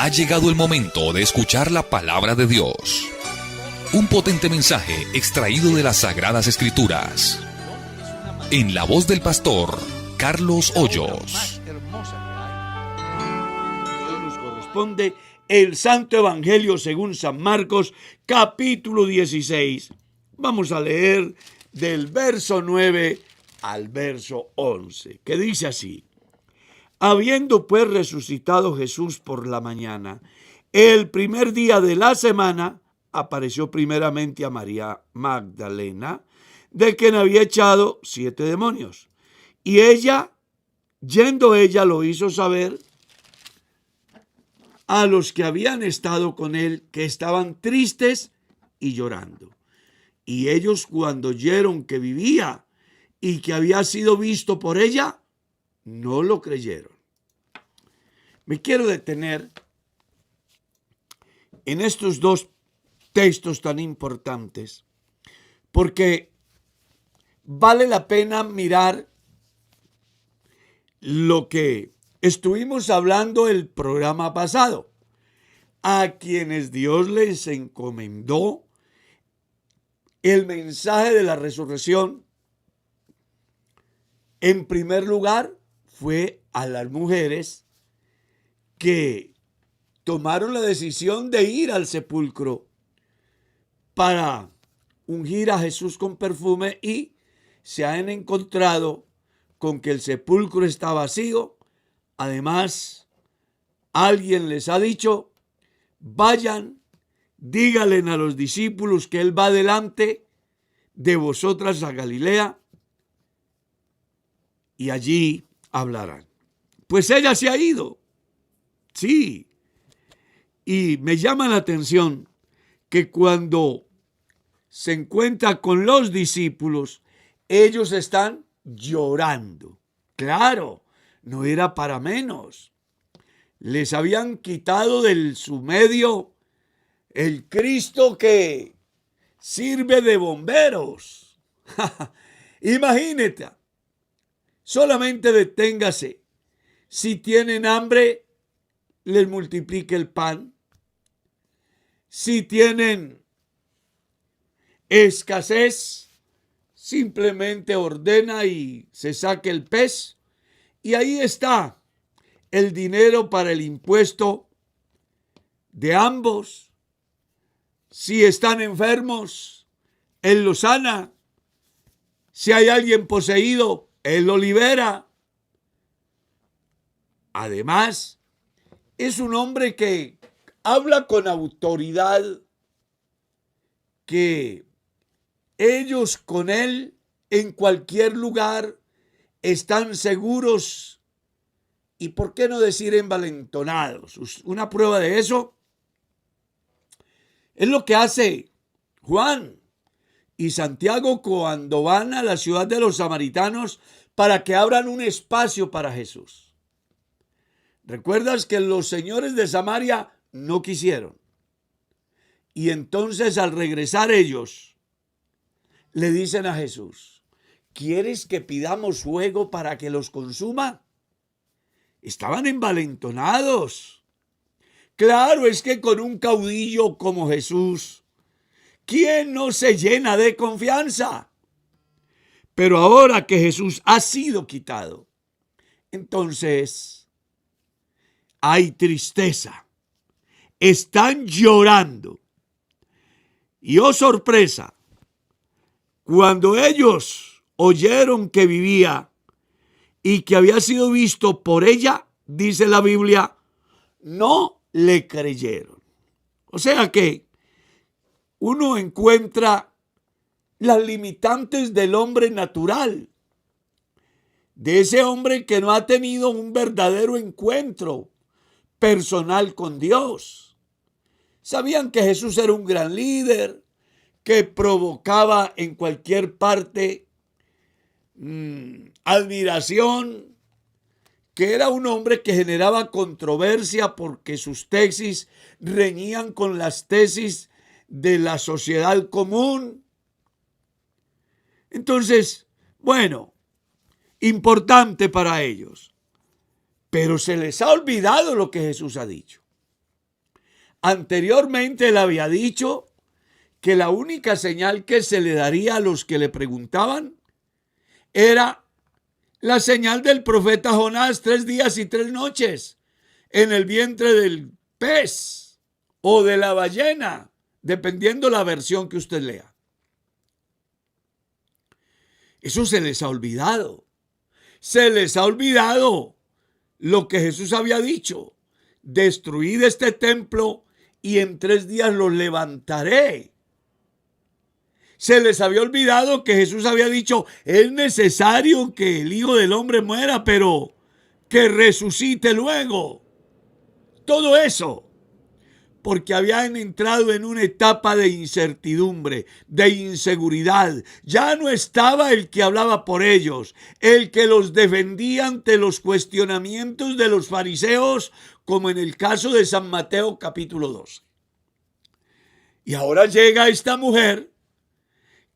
Ha llegado el momento de escuchar la palabra de Dios. Un potente mensaje extraído de las Sagradas Escrituras. En la voz del pastor Carlos Hoyos. Hoy nos corresponde el Santo Evangelio según San Marcos, capítulo 16. Vamos a leer del verso 9 al verso 11, que dice así: Habiendo pues resucitado Jesús por la mañana, el primer día de la semana, apareció primeramente a María Magdalena, de quien había echado 7 demonios. Y ella, yendo ella, lo hizo saber a los que habían estado con él, que estaban tristes y llorando. Y ellos, cuando oyeron que vivía y que había sido visto por ella, no lo creyeron. Me quiero detener en estos dos textos tan importantes, porque vale la pena mirar lo que estuvimos hablando el programa pasado. A quienes Dios les encomendó el mensaje de la resurrección, en primer lugar, fue a las mujeres que tomaron la decisión de ir al sepulcro para ungir a Jesús con perfume y se han encontrado con que el sepulcro está vacío. Además, alguien les ha dicho: vayan, díganle a los discípulos que Él va delante de vosotras a Galilea y allí hablarán. Pues ella se ha ido. Sí. Y me llama la atención que cuando se encuentra con los discípulos, ellos están llorando. Claro, no era para menos. Les habían quitado de su medio el Cristo que sirve de bomberos. Imagínate, solamente deténgase. Si tienen hambre, les multiplique el pan. Si tienen escasez, simplemente ordena y se saque el pez. Y ahí está el dinero para el impuesto de ambos. Si están enfermos, Él los sana. Si hay alguien poseído, Él lo libera. Además, es un hombre que habla con autoridad, que ellos con Él en cualquier lugar están seguros y, ¿por qué no decir, envalentonados? Una prueba de eso es lo que hace Juan y Santiago cuando van a la ciudad de los samaritanos para que abran un espacio para Jesús. ¿Recuerdas que los señores de Samaria no quisieron? Y entonces, al regresar ellos, le dicen a Jesús: ¿quieres que pidamos fuego para que los consuma? Estaban envalentonados. Claro, es que con un caudillo como Jesús, ¿quién no se llena de confianza? Pero ahora que Jesús ha sido quitado, entonces hay tristeza. Están llorando. Y oh sorpresa, cuando ellos oyeron que vivía y que había sido visto por ella, dice la Biblia, no le creyeron. O sea que uno encuentra las limitantes del hombre natural, de ese hombre que no ha tenido un verdadero encuentro personal con Dios. Sabían que Jesús era un gran líder, que provocaba en cualquier parte admiración, que era un hombre que generaba controversia porque sus tesis reñían con las tesis de la sociedad común. Entonces, bueno, importante para ellos, pero se les ha olvidado lo que Jesús ha dicho. Anteriormente él había dicho que la única señal que se le daría a los que le preguntaban era la señal del profeta Jonás, 3 días y 3 noches en el vientre del pez o de la ballena, dependiendo la versión que usted lea. Eso se les ha olvidado. Se les ha olvidado lo que Jesús había dicho. Destruid este templo y en 3 días lo levantaré. Se les había olvidado que Jesús había dicho, es necesario que el Hijo del Hombre muera, pero que resucite luego. Todo eso, porque habían entrado en una etapa de incertidumbre, de inseguridad. Ya no estaba el que hablaba por ellos, el que los defendía ante los cuestionamientos de los fariseos, como en el caso de San Mateo capítulo 12. Y ahora llega esta mujer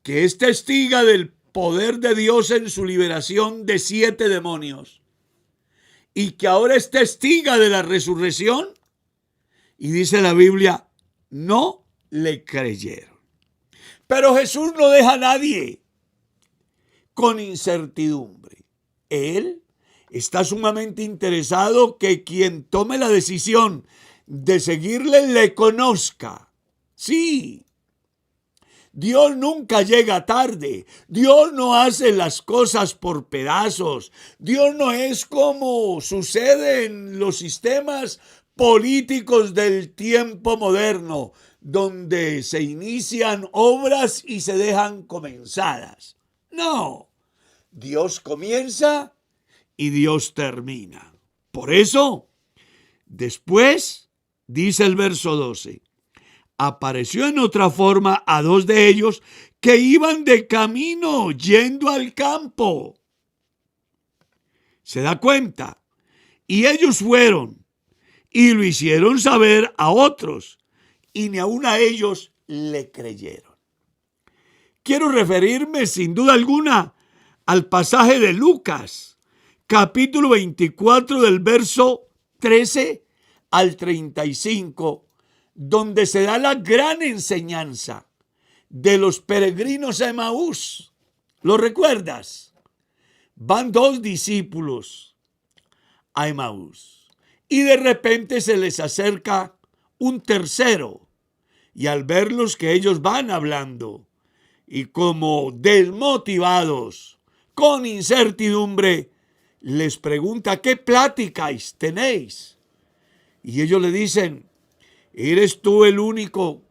que es testiga del poder de Dios en su liberación de 7 demonios y que ahora es testiga de la resurrección, y dice la Biblia, no le creyeron. Pero Jesús no deja a nadie con incertidumbre. Él está sumamente interesado que quien tome la decisión de seguirle le conozca. Sí, Dios nunca llega tarde. Dios no hace las cosas por pedazos. Dios no es como sucede en los sistemas políticos del tiempo moderno, donde se inician obras y se dejan comenzadas. No, Dios comienza y Dios termina. Por eso, después, dice el verso 12, apareció en otra forma a 2 de ellos que iban de camino yendo al campo. ¿Se da cuenta? Y ellos fueron y lo hicieron saber a otros, y ni aun a ellos le creyeron. Quiero referirme sin duda alguna al pasaje de Lucas, capítulo 24 del verso 13 al 35, donde se da la gran enseñanza de los peregrinos a Emaús. ¿Lo recuerdas? Van 2 discípulos a Emaús y de repente se les acerca un tercero, y al verlos que ellos van hablando y como desmotivados, con incertidumbre, les pregunta, ¿qué pláticas tenéis? Y ellos le dicen, ¿eres tú el único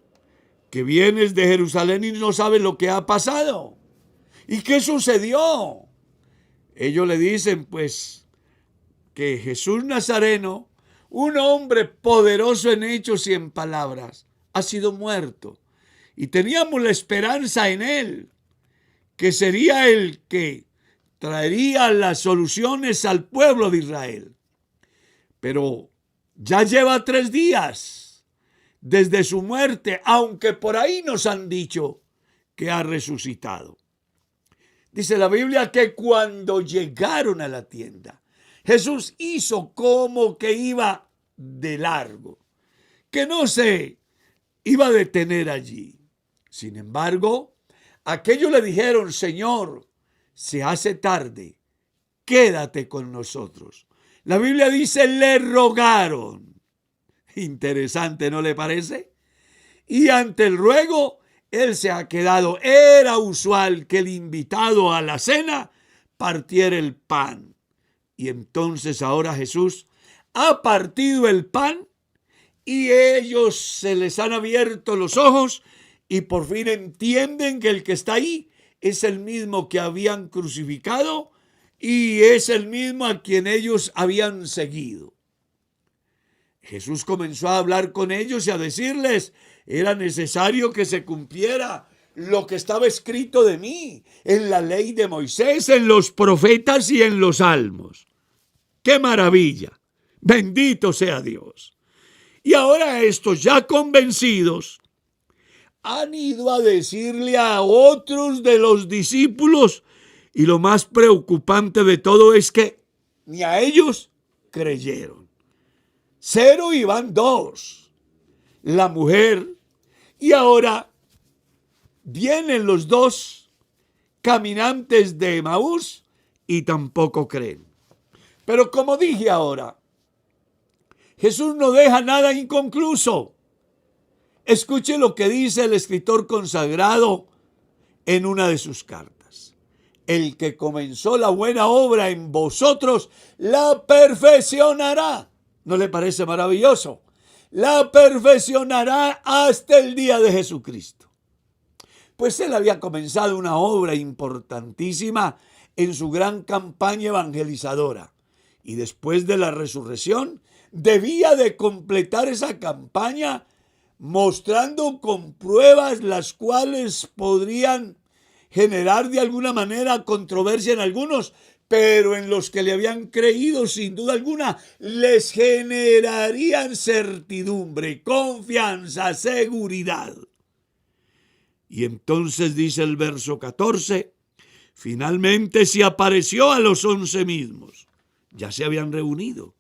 que vienes de Jerusalén y no sabes lo que ha pasado? ¿Y qué sucedió? Ellos le dicen, pues, que Jesús Nazareno, un hombre poderoso en hechos y en palabras, ha sido muerto. Y teníamos la esperanza en él, que sería el que traería las soluciones al pueblo de Israel. Pero ya lleva 3 días desde su muerte, aunque por ahí nos han dicho que ha resucitado. Dice la Biblia que cuando llegaron a la tienda, Jesús hizo como que iba de largo, que no se iba a detener allí. Sin embargo, aquellos le dijeron, Señor, se hace tarde, quédate con nosotros. La Biblia dice, le rogaron. Interesante, ¿no le parece? Y ante el ruego, él se ha quedado. Era usual que el invitado a la cena partiera el pan. Y entonces ahora Jesús ha partido el pan y ellos se les han abierto los ojos y por fin entienden que el que está ahí es el mismo que habían crucificado y es el mismo a quien ellos habían seguido. Jesús comenzó a hablar con ellos y a decirles, era necesario que se cumpliera lo que estaba escrito de mí en la ley de Moisés, en los profetas y en los salmos. ¡Qué maravilla! Bendito sea Dios. Y ahora estos ya convencidos han ido a decirle a otros de los discípulos, y lo más preocupante de todo es que ni a ellos creyeron. 0 y van 2. la mujer, y ahora vienen los dos caminantes de Emaús y tampoco creen. Pero como dije ahora, Jesús no deja nada inconcluso. Escuche lo que dice el escritor consagrado en una de sus cartas. El que comenzó la buena obra en vosotros, la perfeccionará. ¿No le parece maravilloso? La perfeccionará hasta el día de Jesucristo. Pues él había comenzado una obra importantísima en su gran campaña evangelizadora. Y después de la resurrección, debía de completar esa campaña mostrando con pruebas las cuales podrían generar de alguna manera controversia en algunos, pero en los que le habían creído sin duda alguna les generarían certidumbre, confianza, seguridad. Y entonces dice el verso 14, finalmente se apareció a los 11 mismos. Ya se habían reunido.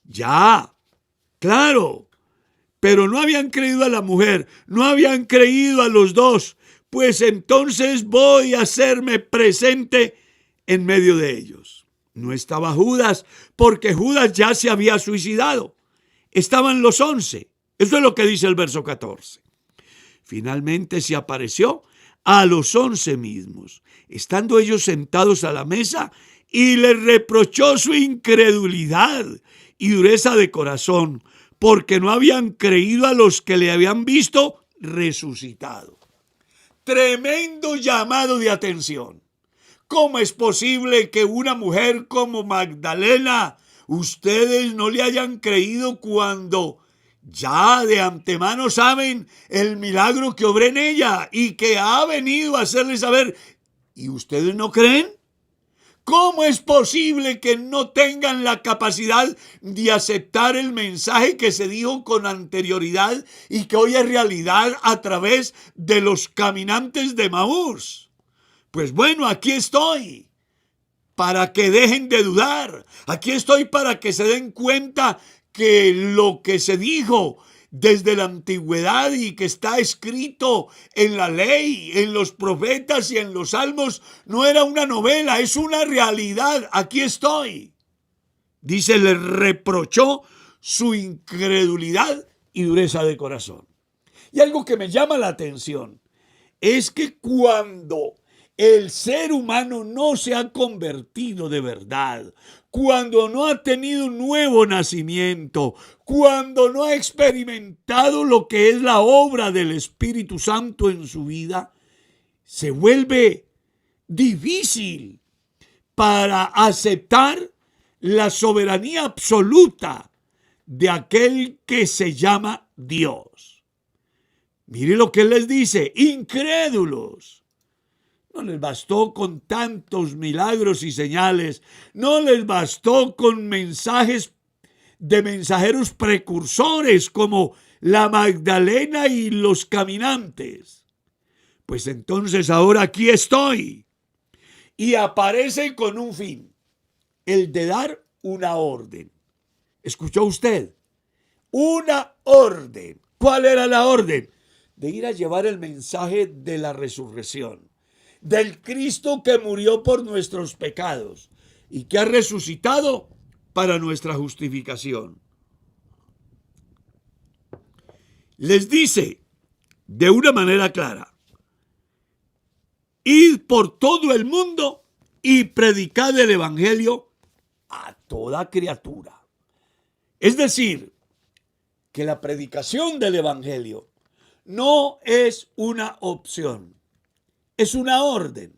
Ya, claro. Pero no habían creído a la mujer, no habían creído a los dos. Pues entonces voy a hacerme presente en medio de ellos. No estaba Judas, porque Judas ya se había suicidado. Estaban los 11. Eso es lo que dice el verso 14. Finalmente se apareció a los 11 mismos, estando ellos sentados a la mesa, y les reprochó su incredulidad y dureza de corazón, porque no habían creído a los que le habían visto resucitado. Tremendo llamado de atención. ¿Cómo es posible que una mujer como Magdalena, ustedes no le hayan creído cuando ya de antemano saben el milagro que obró en ella y que ha venido a hacerles saber? ¿Y ustedes no creen? ¿Cómo es posible que no tengan la capacidad de aceptar el mensaje que se dijo con anterioridad y que hoy es realidad a través de los caminantes de Emaús? Pues bueno, aquí estoy para que dejen de dudar. Aquí estoy para que se den cuenta que lo que se dijo desde la antigüedad y que está escrito en la ley, en los profetas y en los salmos, no era una novela, es una realidad. Aquí estoy. Dice, le reprochó su incredulidad y dureza de corazón. Y algo que me llama la atención es que cuando el ser humano no se ha convertido de verdad, cuando no ha tenido un nuevo nacimiento, cuando no ha experimentado lo que es la obra del Espíritu Santo en su vida, se vuelve difícil para aceptar la soberanía absoluta de aquel que se llama Dios. Mire lo que él les dice, incrédulos. No les bastó con tantos milagros y señales, no les bastó con mensajes de mensajeros precursores como la Magdalena y los caminantes. Pues entonces ahora aquí estoy. Y aparece con un fin, el de dar una orden. ¿Escuchó usted? Una orden. ¿Cuál era la orden? De ir a llevar el mensaje de la resurrección, del Cristo que murió por nuestros pecados y que ha resucitado para nuestra justificación. Les dice de una manera clara, id por todo el mundo y predicad el evangelio a toda criatura. Es decir, que la predicación del evangelio no es una opción, es una orden.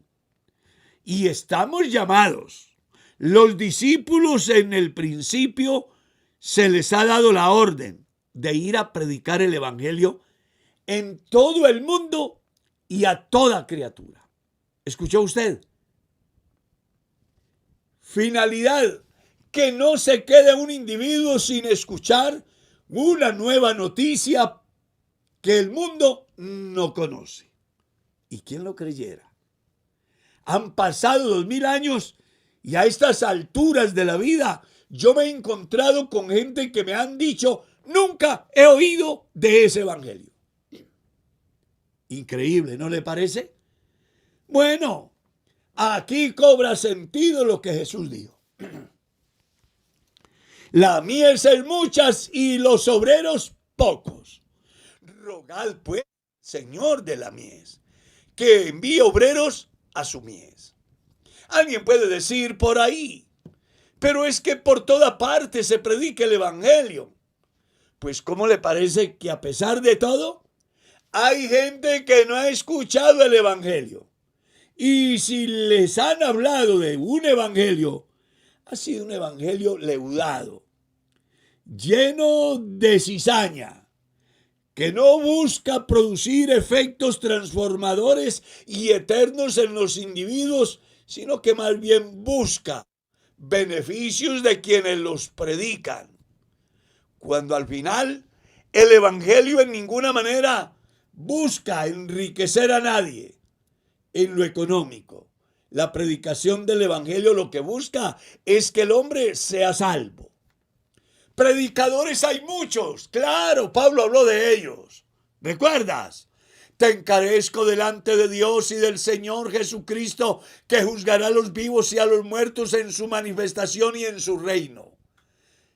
Y estamos llamados. Los discípulos en el principio se les ha dado la orden de ir a predicar el evangelio en todo el mundo y a toda criatura. ¿Escuchó usted? Finalidad, que no se quede un individuo sin escuchar una nueva noticia que el mundo no conoce. ¿Y quién lo creyera? Han pasado 2000 años y a estas alturas de la vida yo me he encontrado con gente que me han dicho, nunca he oído de ese evangelio. Increíble, ¿no le parece? Bueno, aquí cobra sentido lo que Jesús dijo. La mies es muchas y los obreros pocos. Rogad pues, Señor de la mies, que envíe obreros a su mies. Alguien puede decir por ahí, pero es que por toda parte se predica el evangelio. Pues ¿cómo le parece que a pesar de todo, hay gente que no ha escuchado el evangelio? Y si les han hablado de un evangelio, ha sido un evangelio leudado, lleno de cizaña, que no busca producir efectos transformadores y eternos en los individuos, sino que más bien busca beneficios de quienes los predican. Cuando al final el evangelio en ninguna manera busca enriquecer a nadie en lo económico. La predicación del evangelio lo que busca es que el hombre sea salvo. Predicadores hay muchos, claro, Pablo habló de ellos. ¿Recuerdas? Te encarezco delante de Dios y del Señor Jesucristo, que juzgará a los vivos y a los muertos en su manifestación y en su reino.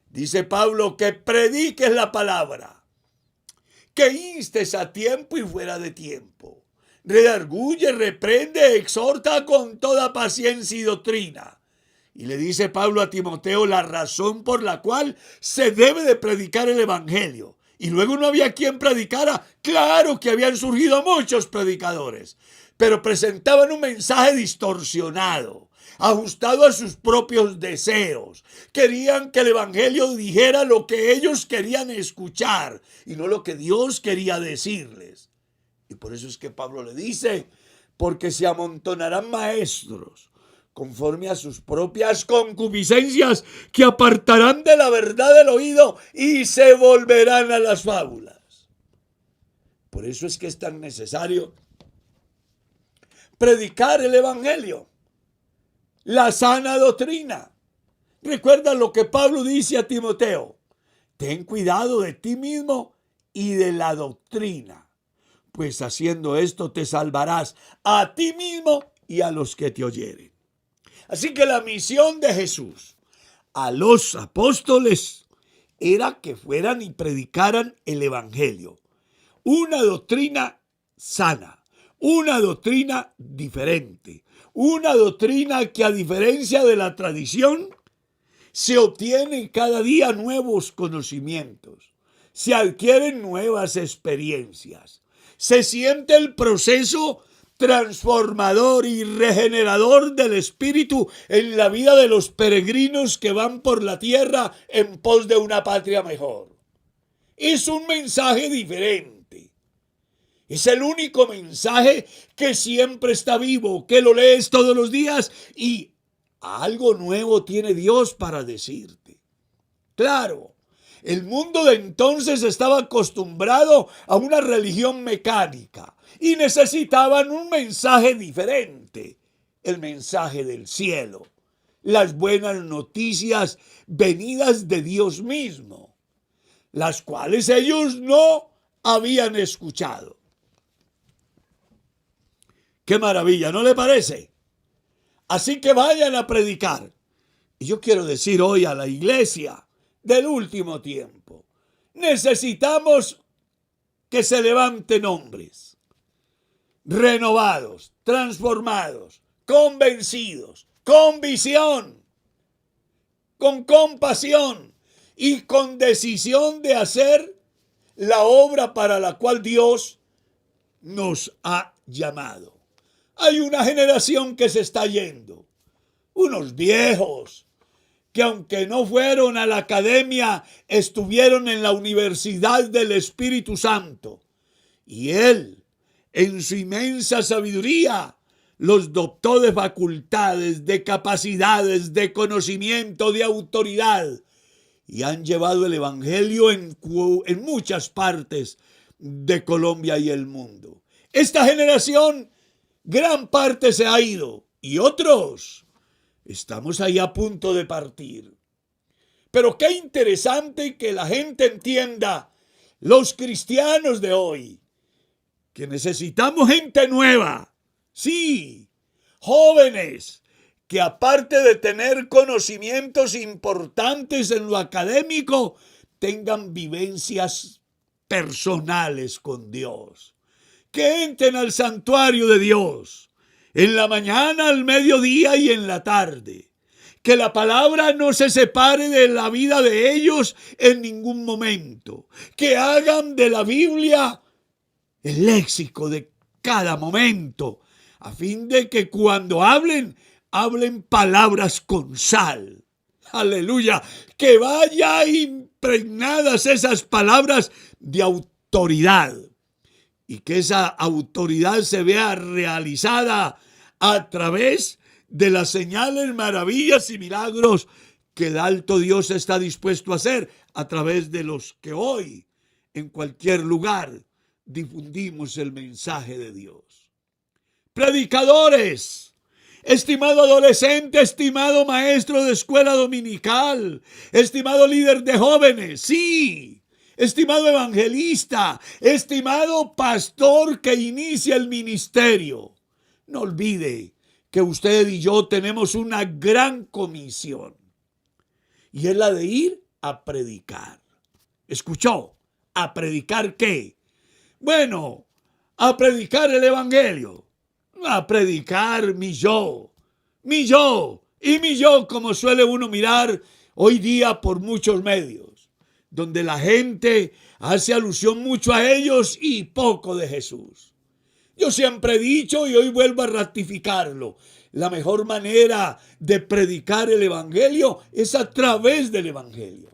Dice Pablo que prediques la palabra, que instes a tiempo y fuera de tiempo. Redarguye, reprende, exhorta con toda paciencia y doctrina. Y le dice Pablo a Timoteo la razón por la cual se debe de predicar el evangelio. Y luego no había quien predicara. Claro que habían surgido muchos predicadores, pero presentaban un mensaje distorsionado, ajustado a sus propios deseos. Querían que el evangelio dijera lo que ellos querían escuchar y no lo que Dios quería decirles. Y por eso es que Pablo le dice, porque se amontonarán maestros conforme a sus propias concupiscencias, que apartarán de la verdad el oído y se volverán a las fábulas. Por eso es que es tan necesario predicar el evangelio, la sana doctrina. Recuerda lo que Pablo dice a Timoteo: ten cuidado de ti mismo y de la doctrina, pues haciendo esto te salvarás a ti mismo y a los que te oyeren. Así que la misión de Jesús a los apóstoles era que fueran y predicaran el evangelio, una doctrina sana, una doctrina diferente, una doctrina que, a diferencia de la tradición, se obtienen cada día nuevos conocimientos, se adquieren nuevas experiencias, se siente el proceso transformador y regenerador del espíritu en la vida de los peregrinos que van por la tierra en pos de una patria mejor. Es un mensaje diferente. Es el único mensaje que siempre está vivo, que lo lees todos los días y algo nuevo tiene Dios para decirte. Claro, el mundo de entonces estaba acostumbrado a una religión mecánica y necesitaban un mensaje diferente, el mensaje del cielo, las buenas noticias venidas de Dios mismo, las cuales ellos no habían escuchado. ¡Qué maravilla! ¿No le parece? Así que vayan a predicar. Y yo quiero decir hoy a la iglesia del último tiempo, necesitamos que se levanten hombres renovados, transformados, convencidos, con visión, con compasión y con decisión de hacer la obra para la cual Dios nos ha llamado. Hay una generación que se está yendo, unos viejos que, aunque no fueron a la academia, estuvieron en la Universidad del Espíritu Santo. Y Él, en su inmensa sabiduría, los dotó de facultades, de capacidades, de conocimiento, de autoridad. Y han llevado el evangelio en muchas partes de Colombia y el mundo. Esta generación, gran parte se ha ido y otros estamos ahí a punto de partir. Pero qué interesante que la gente entienda, los cristianos de hoy, que necesitamos gente nueva. Sí, jóvenes que aparte de tener conocimientos importantes en lo académico, tengan vivencias personales con Dios. Que entren al santuario de Dios en la mañana, al mediodía y en la tarde. Que la palabra no se separe de la vida de ellos en ningún momento. Que hagan de la Biblia el léxico de cada momento, a fin de que cuando hablen palabras con sal. Aleluya, que vaya impregnadas esas palabras de autoridad y que esa autoridad se vea realizada a través de las señales, maravillas y milagros que el alto Dios está dispuesto a hacer a través de los que hoy en cualquier lugar difundimos el mensaje de Dios. Predicadores, estimado adolescente, estimado maestro de escuela dominical, estimado líder de jóvenes, sí, estimado evangelista, estimado pastor que inicia el ministerio, no olvide que usted y yo tenemos una gran comisión y es la de ir a predicar. ¿Escuchó? ¿A predicar qué? Bueno, a predicar el evangelio, a predicar mi yo, y mi yo, como suele uno mirar hoy día por muchos medios, donde la gente hace alusión mucho a ellos y poco de Jesús. Yo siempre he dicho y hoy vuelvo a ratificarlo, la mejor manera de predicar el evangelio es a través del evangelio.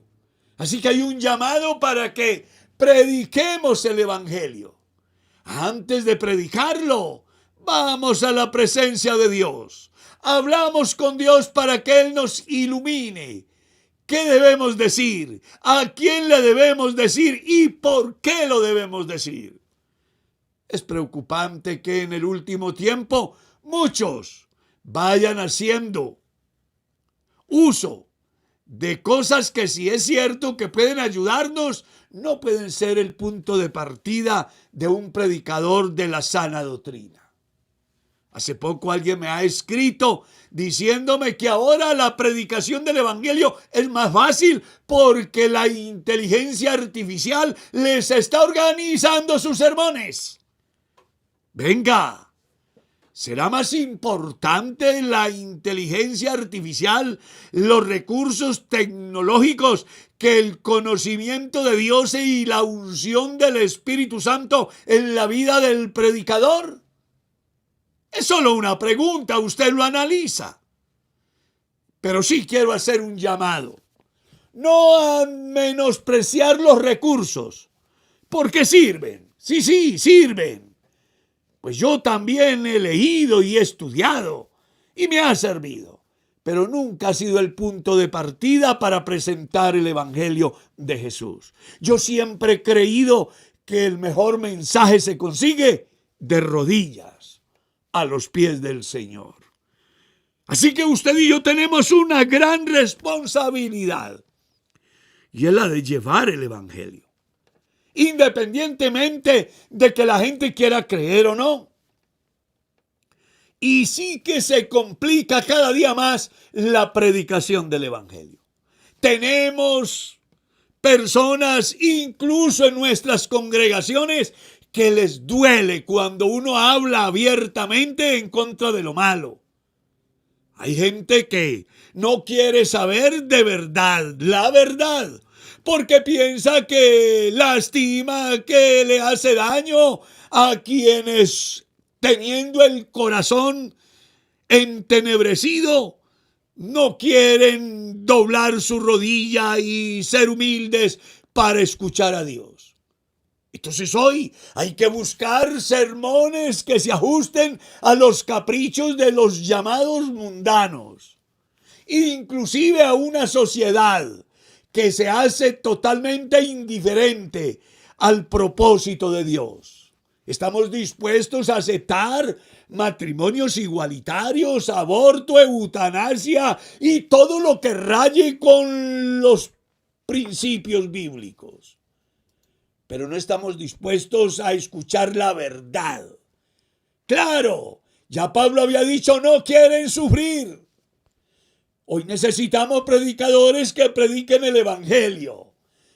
Así que hay un llamado para que prediquemos el evangelio. Antes de predicarlo, vamos a la presencia de Dios. Hablamos con Dios para que Él nos ilumine. ¿Qué debemos decir? ¿A quién le debemos decir? ¿Y por qué lo debemos decir? Es preocupante que en el último tiempo muchos vayan haciendo uso de cosas que, si es cierto que pueden ayudarnos, no pueden ser el punto de partida de un predicador de la sana doctrina. Hace poco alguien me ha escrito diciéndome que ahora la predicación del evangelio es más fácil porque la inteligencia artificial les está organizando sus sermones. Venga, ¿será más importante la inteligencia artificial, los recursos tecnológicos, que el conocimiento de Dios y la unción del Espíritu Santo en la vida del predicador? Es solo una pregunta, usted lo analiza. Pero sí quiero hacer un llamado. No a menospreciar los recursos, porque sirven. Sí, sirven. Pues yo también he leído y he estudiado y me ha servido, pero nunca ha sido el punto de partida para presentar el evangelio de Jesús. Yo siempre he creído que el mejor mensaje se consigue de rodillas a los pies del Señor. Así que usted y yo tenemos una gran responsabilidad y es la de llevar el evangelio, independientemente de que la gente quiera creer o no. Y sí que se complica cada día más la predicación del evangelio. Tenemos personas, incluso en nuestras congregaciones, que les duele cuando uno habla abiertamente en contra de lo malo. Hay gente que no quiere saber de verdad, la verdad, porque piensa que lastima, que le hace daño a quienes, teniendo el corazón entenebrecido, no quieren doblar su rodilla y ser humildes para escuchar a Dios. Entonces hoy hay que buscar sermones que se ajusten a los caprichos de los llamados mundanos, inclusive a una sociedad que se hace totalmente indiferente al propósito de Dios. Estamos dispuestos a aceptar matrimonios igualitarios, aborto, eutanasia y todo lo que raye con los principios bíblicos. Pero no estamos dispuestos a escuchar la verdad. Claro, ya Pablo había dicho, no quieren sufrir. Hoy necesitamos predicadores que prediquen el evangelio,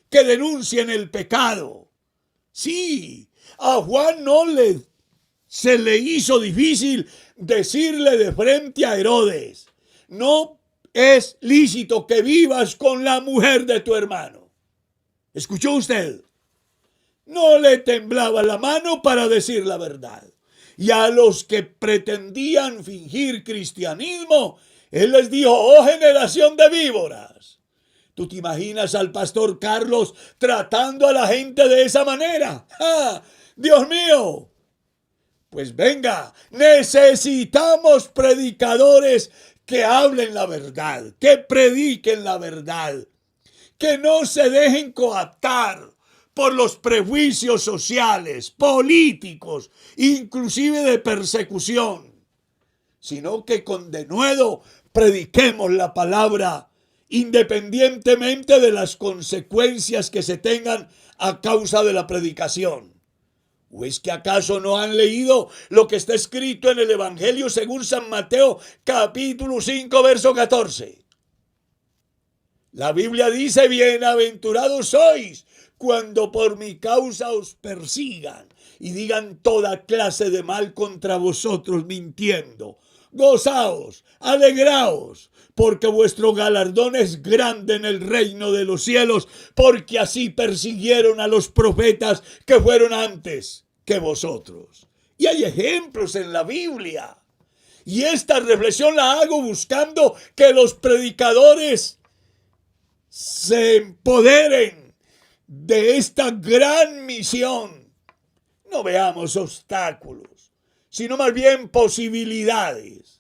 que denuncien el pecado. Sí, a Juan se le hizo difícil decirle de frente a Herodes, no es lícito que vivas con la mujer de tu hermano. ¿Escuchó usted? No le temblaba la mano para decir la verdad. Y a los que pretendían fingir cristianismo, él les dijo, oh generación de víboras. ¿Tú te imaginas al pastor Carlos tratando a la gente de esa manera? ¡Ah! ¡Dios mío! Pues venga, necesitamos predicadores que hablen la verdad, que prediquen la verdad, que no se dejen coaptar por los prejuicios sociales, políticos, inclusive de persecución, sino que con denuedo prediquemos la palabra independientemente de las consecuencias que se tengan a causa de la predicación. ¿O es que acaso no han leído lo que está escrito en el Evangelio según San Mateo, capítulo 5, verso 14? La Biblia dice, bienaventurados sois cuando por mi causa os persigan y digan toda clase de mal contra vosotros mintiendo. Gozaos, alegraos, porque vuestro galardón es grande en el reino de los cielos, porque así persiguieron a los profetas que fueron antes que vosotros. Y hay ejemplos en la Biblia. Y esta reflexión la hago buscando que los predicadores se empoderen de esta gran misión. No veamos obstáculos, sino más bien posibilidades.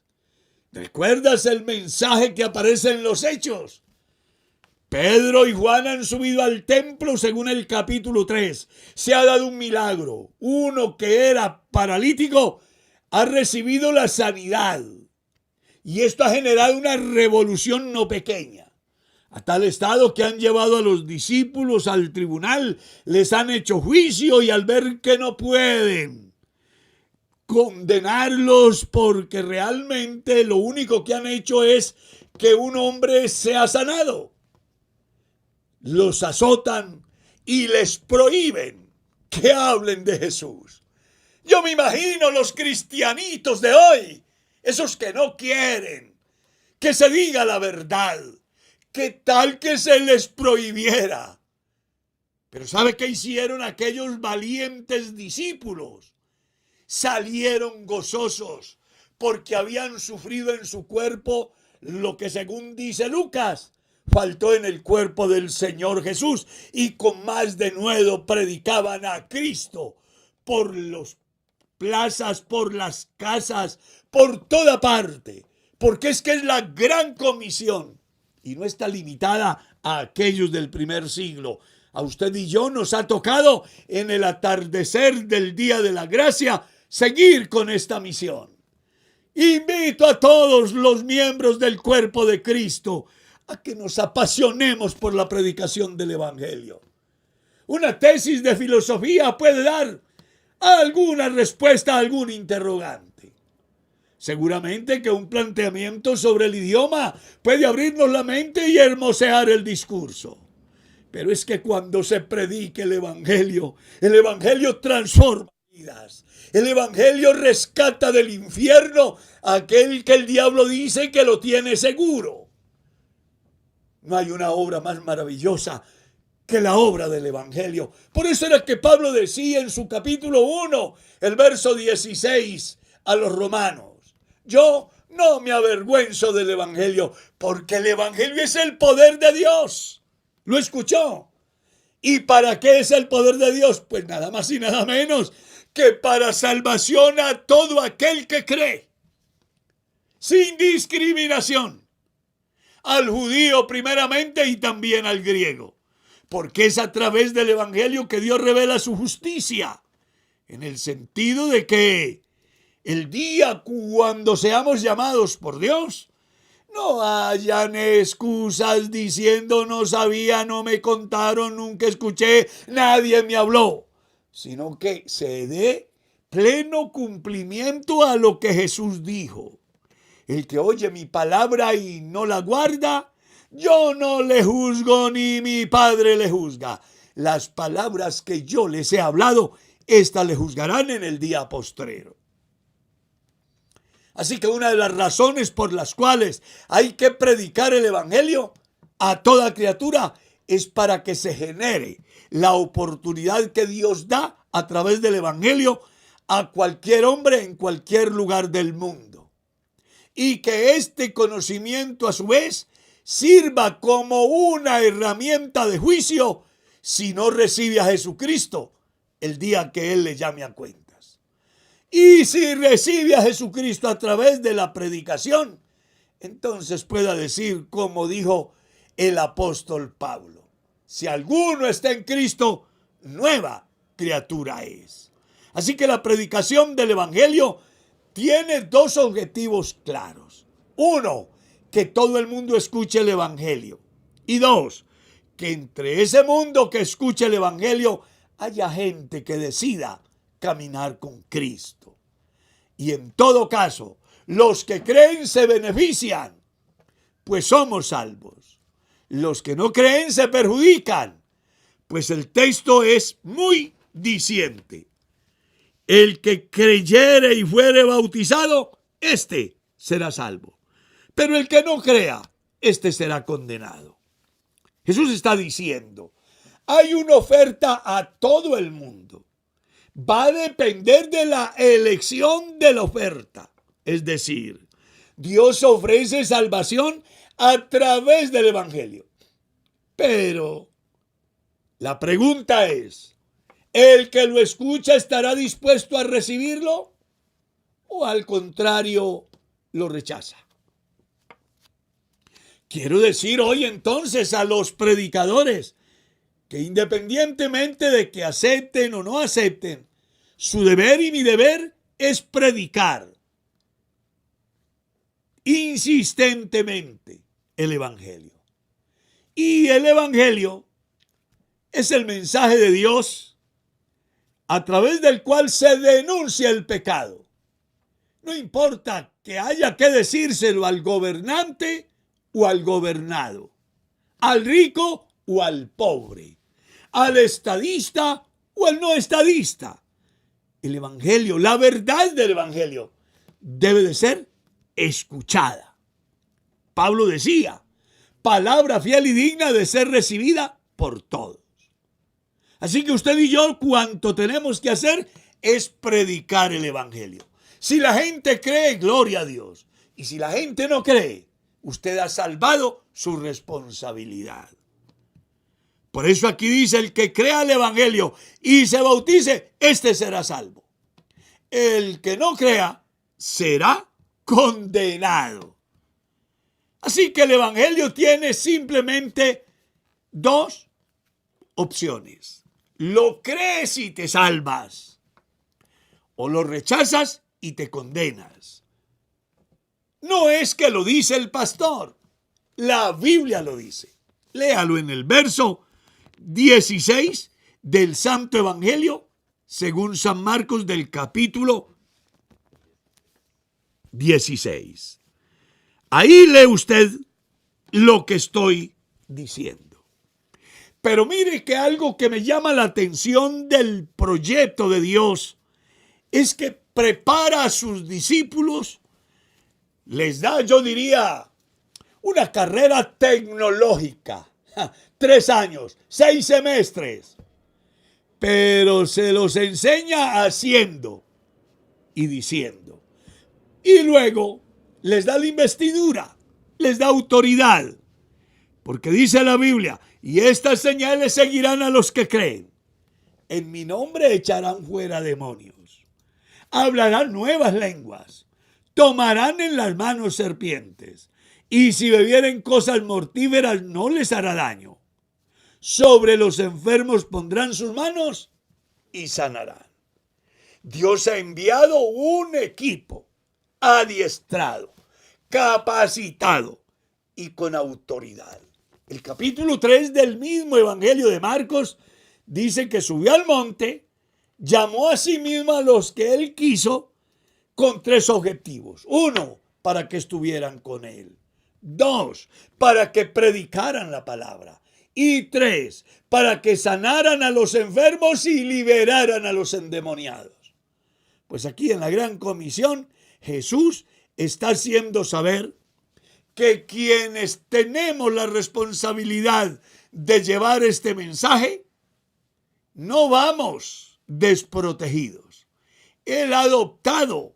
¿Recuerdas el mensaje que aparece en los Hechos? Pedro y Juan han subido al templo según el capítulo 3. Se ha dado un milagro. Uno que era paralítico ha recibido la sanidad. Y esto ha generado una revolución no pequeña. A tal estado que han llevado a los discípulos al tribunal, les han hecho juicio y al ver que no pueden condenarlos porque realmente lo único que han hecho es que un hombre sea sanado, los azotan y les prohíben que hablen de Jesús. Yo me imagino los cristianitos de hoy, esos que no quieren que se diga la verdad. ¿Qué tal que se les prohibiera? Pero ¿sabe qué hicieron aquellos valientes discípulos? Salieron gozosos porque habían sufrido en su cuerpo lo que, según dice Lucas, faltó en el cuerpo del Señor Jesús, y con más denuedo predicaban a Cristo por las plazas, por las casas, por toda parte, porque es que es la gran comisión. Y no está limitada a aquellos del primer siglo. A usted y yo nos ha tocado en el atardecer del día de la gracia seguir con esta misión. Invito a todos los miembros del cuerpo de Cristo a que nos apasionemos por la predicación del Evangelio. Una tesis de filosofía puede dar alguna respuesta a algún interrogante. Seguramente que un planteamiento sobre el idioma puede abrirnos la mente y hermosear el discurso. Pero es que cuando se predique el Evangelio transforma vidas. El Evangelio rescata del infierno a aquel que el diablo dice que lo tiene seguro. No hay una obra más maravillosa que la obra del Evangelio. Por eso era que Pablo decía en su capítulo 1, el verso 16 a los romanos: yo no me avergüenzo del Evangelio, porque el Evangelio es el poder de Dios. ¿Lo escuchó? ¿Y para qué es el poder de Dios? Pues nada más y nada menos que para salvación a todo aquel que cree, sin discriminación, al judío primeramente y también al griego, porque es a través del Evangelio que Dios revela su justicia, en el sentido de que el día cuando seamos llamados por Dios, no hayan excusas diciendo no sabía, no me contaron, nunca escuché, nadie me habló, sino que se dé pleno cumplimiento a lo que Jesús dijo. El que oye mi palabra y no la guarda, yo no le juzgo ni mi Padre le juzga. Las palabras que yo les he hablado, éstas le juzgarán en el día postrero. Así que una de las razones por las cuales hay que predicar el evangelio a toda criatura es para que se genere la oportunidad que Dios da a través del evangelio a cualquier hombre en cualquier lugar del mundo. Y que este conocimiento a su vez sirva como una herramienta de juicio si no recibe a Jesucristo el día que Él le llame a cuentas. Y si recibe a Jesucristo a través de la predicación, entonces pueda decir como dijo el apóstol Pablo: si alguno está en Cristo, nueva criatura es. Así que la predicación del evangelio tiene dos objetivos claros. Uno, que todo el mundo escuche el evangelio. Y dos, que entre ese mundo que escuche el evangelio haya gente que decida caminar con Cristo. Y en todo caso, los que creen se benefician, pues somos salvos. Los que no creen se perjudican, pues el texto es muy diciente. El que creyere y fuere bautizado, éste será salvo. Pero el que no crea, éste será condenado. Jesús está diciendo, hay una oferta a todo el mundo. Va a depender de la elección de la oferta. Es decir, Dios ofrece salvación a través del evangelio. Pero la pregunta es, ¿el que lo escucha estará dispuesto a recibirlo? ¿O al contrario, lo rechaza? Quiero decir hoy entonces a los predicadores que independientemente de que acepten o no acepten, su deber y mi deber es predicar insistentemente el evangelio. Y el evangelio es el mensaje de Dios a través del cual se denuncia el pecado. No importa que haya que decírselo al gobernante o al gobernado, al rico o al pobre, al estadista o al no estadista. El evangelio, la verdad del evangelio, debe de ser escuchada. Pablo decía, palabra fiel y digna de ser recibida por todos. Así que usted y yo, cuanto tenemos que hacer es predicar el evangelio. Si la gente cree, gloria a Dios. Y si la gente no cree, usted ha salvado su responsabilidad. Por eso aquí dice, el que crea el evangelio y se bautice, este será salvo. El que no crea, será condenado. Así que el evangelio tiene simplemente dos opciones. Lo crees y te salvas, o lo rechazas y te condenas. No es que lo dice el pastor, la Biblia lo dice. Léalo en el verso 16 del Santo Evangelio según San Marcos del capítulo 16. Ahí lee usted lo que estoy diciendo. Pero mire que algo que me llama la atención del proyecto de Dios es que prepara a sus discípulos, les da, yo diría, una carrera tecnológica. 3 años, 6 semestres. Pero se los enseña haciendo y diciendo. Y luego les da la investidura, les da autoridad. Porque dice la Biblia, y estas señales seguirán a los que creen. En mi nombre echarán fuera demonios. Hablarán nuevas lenguas. Tomarán en las manos serpientes. Y si bebieren cosas mortíferas no les hará daño. Sobre los enfermos pondrán sus manos y sanarán. Dios ha enviado un equipo adiestrado, capacitado y con autoridad. El capítulo 3 del mismo Evangelio de Marcos dice que subió al monte, llamó a sí mismo a los que él quiso con 3 objetivos. 1, para que estuvieran con él. 2, para que predicaran la palabra. Y 3, para que sanaran a los enfermos y liberaran a los endemoniados. Pues aquí en la Gran Comisión, Jesús está haciendo saber que quienes tenemos la responsabilidad de llevar este mensaje, no vamos desprotegidos. Él ha adoptado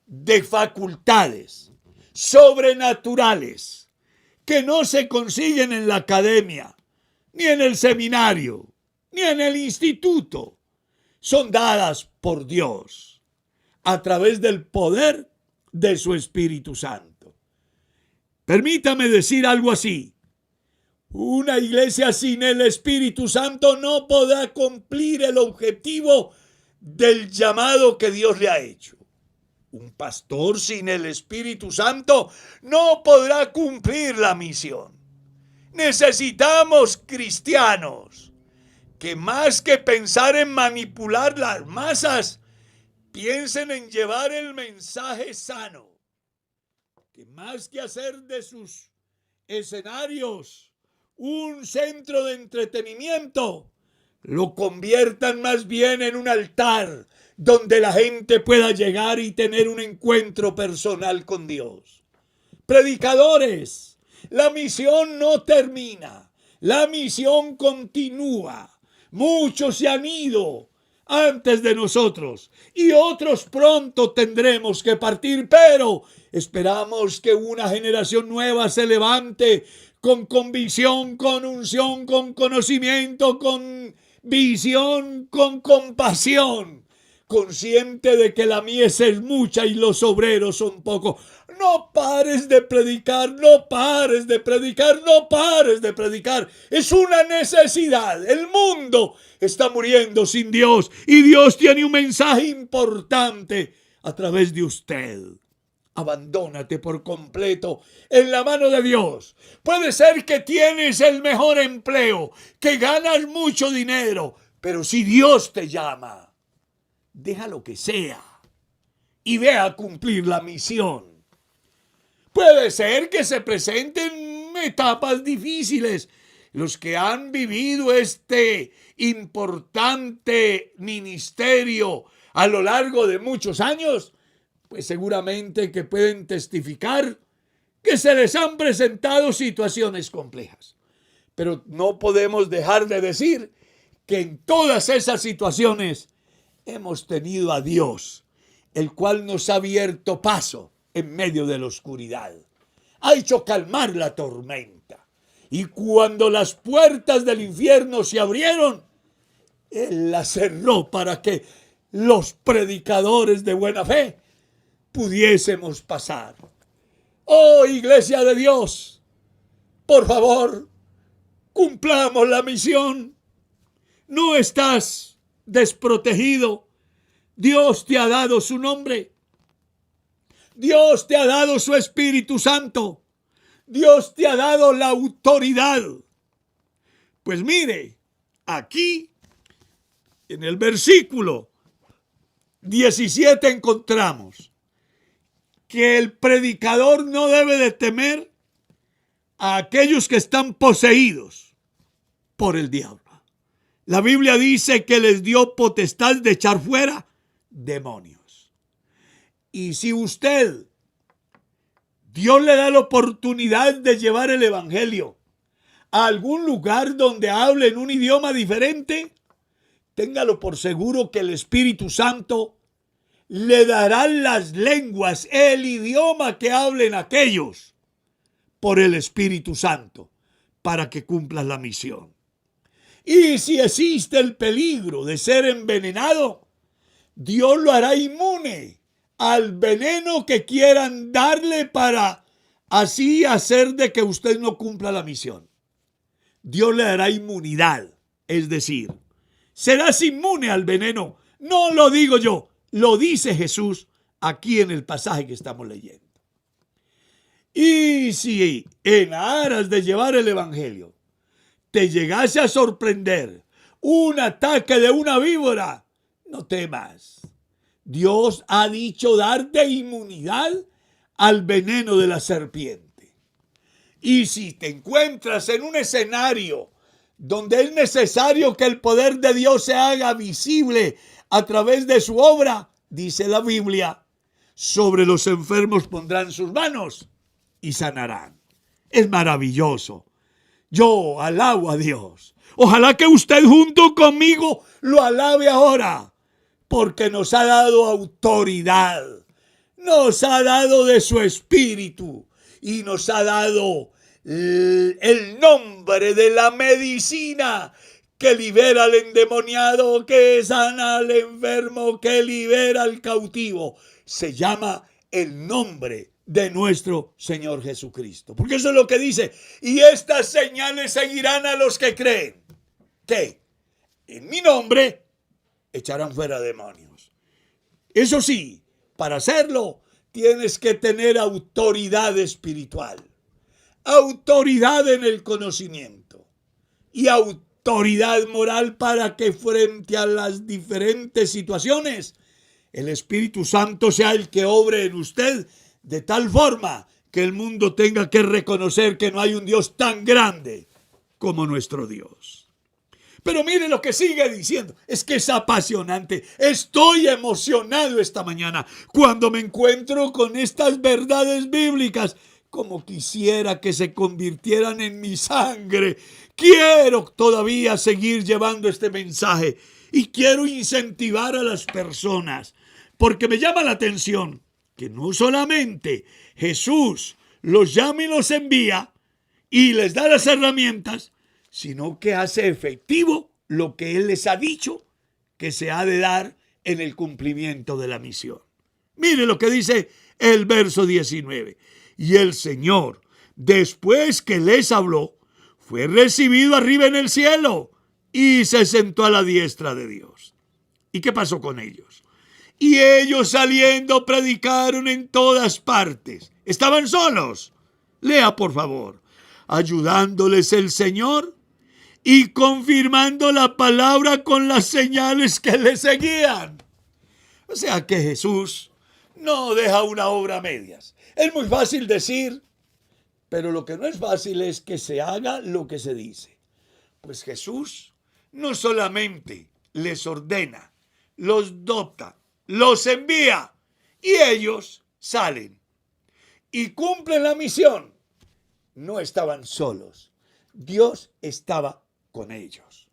de facultades sobrenaturales que no se consiguen en la academia, ni en el seminario, ni en el instituto. Son dadas por Dios a través del poder de su Espíritu Santo. Permítame decir algo así. Una iglesia sin el Espíritu Santo no podrá cumplir el objetivo del llamado que Dios le ha hecho. Un pastor sin el Espíritu Santo no podrá cumplir la misión. Necesitamos cristianos que más que pensar en manipular las masas, piensen en llevar el mensaje sano. Que más que hacer de sus escenarios un centro de entretenimiento, lo conviertan más bien en un altar donde la gente pueda llegar y tener un encuentro personal con Dios. Predicadores, la misión no termina, la misión continúa. Muchos se han ido antes de nosotros y otros pronto tendremos que partir, pero esperamos que una generación nueva se levante con convicción, con unción, con conocimiento, con visión, con compasión, consciente de que la mies es mucha y los obreros son pocos. No pares de predicar, no pares de predicar, no pares de predicar. Es una necesidad. El mundo está muriendo sin Dios y Dios tiene un mensaje importante a través de usted. Abandónate por completo en la mano de Dios. Puede ser que tienes el mejor empleo, que ganas mucho dinero, pero si Dios te llama, deja lo que sea y ve a cumplir la misión. Puede ser que se presenten etapas difíciles. Los que han vivido este importante ministerio a lo largo de muchos años, pues seguramente que pueden testificar que se les han presentado situaciones complejas. Pero no podemos dejar de decir que en todas esas situaciones hemos tenido a Dios, el cual nos ha abierto paso en medio de la oscuridad. Ha hecho calmar la tormenta. Y cuando las puertas del infierno se abrieron, Él las cerró para que los predicadores de buena fe pudiésemos pasar. Oh, Iglesia de Dios, por favor, cumplamos la misión. No estás desprotegido. Dios te ha dado su nombre. Dios te ha dado su Espíritu Santo. Dios te ha dado la autoridad. Pues mire, aquí en el versículo 17 encontramos que el predicador no debe de temer a aquellos que están poseídos por el diablo. La Biblia dice que les dio potestad de echar fuera demonios. Y si usted, Dios le da la oportunidad de llevar el evangelio a algún lugar donde hablen un idioma diferente, téngalo por seguro que el Espíritu Santo le dará las lenguas, el idioma que hablen aquellos por el Espíritu Santo para que cumplan la misión. Y si existe el peligro de ser envenenado, Dios lo hará inmune al veneno que quieran darle para así hacer de que usted no cumpla la misión. Dios le dará inmunidad, es decir, serás inmune al veneno No lo digo yo, lo dice Jesús aquí en el pasaje que estamos leyendo. Y si en aras de llevar el evangelio te llegase a sorprender un ataque de una víbora, no temas. Dios ha dicho darte inmunidad al veneno de la serpiente. Y si te encuentras en un escenario donde es necesario que el poder de Dios se haga visible a través de su obra, dice la Biblia, sobre los enfermos pondrán sus manos y sanarán. Es maravilloso. Yo alabo a Dios. Ojalá que usted junto conmigo lo alabe ahora, porque nos ha dado autoridad, nos ha dado de su espíritu y nos ha dado el nombre de la medicina que libera al endemoniado, que sana al enfermo, que libera al cautivo. Se llama el nombre de nuestro Señor Jesucristo. Porque eso es lo que dice. Y estas señales seguirán a los que creen. Que en mi nombre echarán fuera demonios. Eso sí, para hacerlo tienes que tener autoridad espiritual, autoridad en el conocimiento y autoridad moral para que frente a las diferentes situaciones el Espíritu Santo sea el que obre en usted de tal forma que el mundo tenga que reconocer que no hay un Dios tan grande como nuestro Dios. Pero mire lo que sigue diciendo. Es que es apasionante. Estoy emocionado esta mañana cuando me encuentro con estas verdades bíblicas. Como quisiera que se convirtieran en mi sangre. Quiero todavía seguir llevando este mensaje. Y quiero incentivar a las personas. Porque me llama la atención que no solamente Jesús los llama y los envía y les da las herramientas, sino que hace efectivo lo que Él les ha dicho que se ha de dar en el cumplimiento de la misión. Mire lo que dice el verso 19. Y el Señor, después que les habló, fue recibido arriba en el cielo y se sentó a la diestra de Dios. ¿Y qué pasó con ellos? Y ellos saliendo predicaron en todas partes. Estaban solos. Lea por favor. Ayudándoles el Señor y confirmando la palabra con las señales que le seguían. O sea que Jesús no deja una obra a medias. Es muy fácil decir, pero lo que no es fácil es que se haga lo que se dice. Pues Jesús no solamente les ordena, los dota, los envía y ellos salen y cumplen la misión. No estaban solos. Dios estaba con ellos.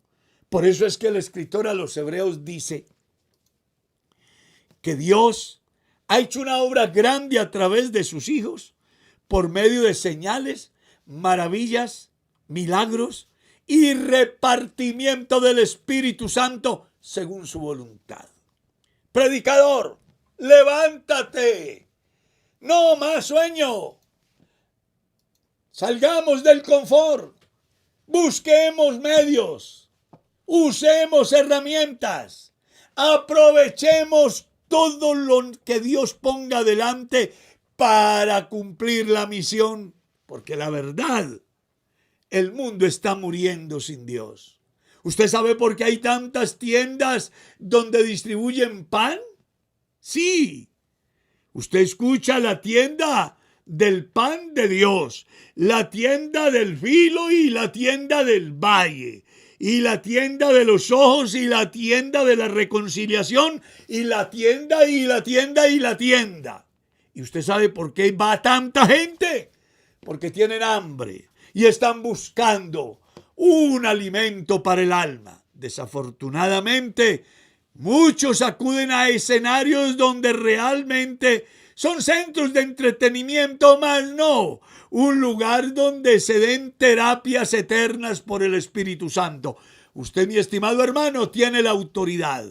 Por eso es que el escritor a los Hebreos dice que Dios ha hecho una obra grande a través de sus hijos por medio de señales, maravillas, milagros y repartimiento del Espíritu Santo según su voluntad. Predicador, levántate. No más sueño. Salgamos del confort. Busquemos medios, usemos herramientas, aprovechemos todo lo que Dios ponga delante para cumplir la misión, porque la verdad, el mundo está muriendo sin Dios. ¿Usted sabe por qué hay tantas tiendas donde distribuyen pan? Sí. Usted escucha la tienda del pan de Dios, la tienda del filo y la tienda del valle, y la tienda de los ojos y la tienda de la reconciliación, y la tienda y la tienda y la tienda. ¿Y usted sabe por qué va tanta gente? Porque tienen hambre y están buscando un alimento para el alma. Desafortunadamente, muchos acuden a escenarios donde realmente son centros de entretenimiento, más no un lugar donde se den terapias eternas por el Espíritu Santo. Usted, mi estimado hermano, tiene la autoridad.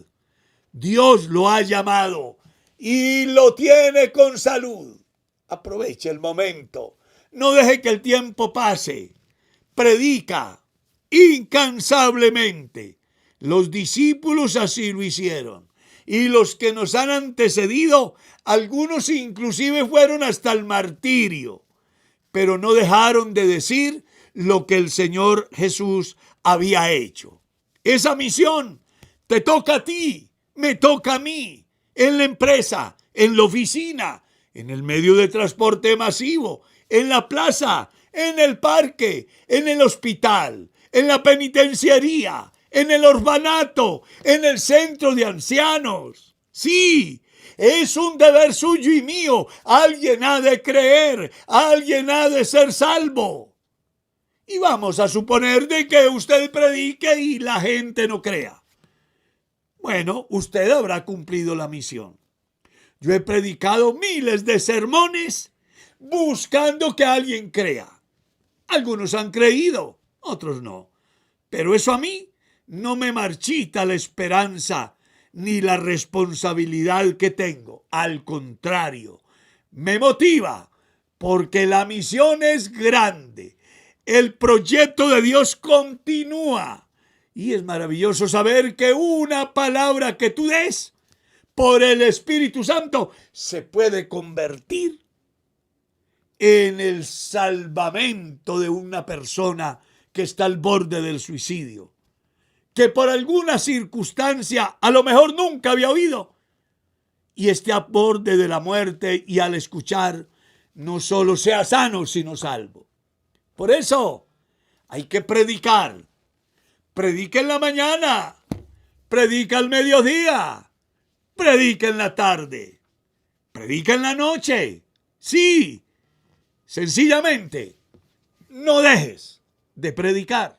Dios lo ha llamado y lo tiene con salud. Aproveche el momento. No deje que el tiempo pase. Predica incansablemente. Los discípulos así lo hicieron. y los que nos han antecedido, algunos inclusive fueron hasta el martirio, pero no dejaron de decir lo que el Señor Jesús había hecho. Esa misión te toca a ti, me toca a mí, en la empresa, en la oficina, en el medio de transporte masivo, en la plaza, en el parque, en el hospital, en la penitenciaría, en el orfanato, en el centro de ancianos. Sí, es un deber suyo y mío. Alguien ha de creer, alguien ha de ser salvo. Y vamos a suponer de que usted predique y la gente no crea. Bueno, usted habrá cumplido la misión. Yo he predicado miles de sermones buscando que alguien crea. Algunos han creído, otros no. Pero eso a mí no me marchita la esperanza ni la responsabilidad que tengo. Al contrario, me motiva porque la misión es grande. El proyecto de Dios continúa. Y es maravilloso saber que una palabra que tú des por el Espíritu Santo se puede convertir en el salvamento de una persona que está al borde del suicidio, que por alguna circunstancia a lo mejor nunca había oído y esté a borde de la muerte, y al escuchar no solo sea sano sino salvo. Por eso hay que predicar. Predica en la mañana, predica al mediodía, predica en la tarde, predica en la noche. Sí, sencillamente, no dejes de predicar.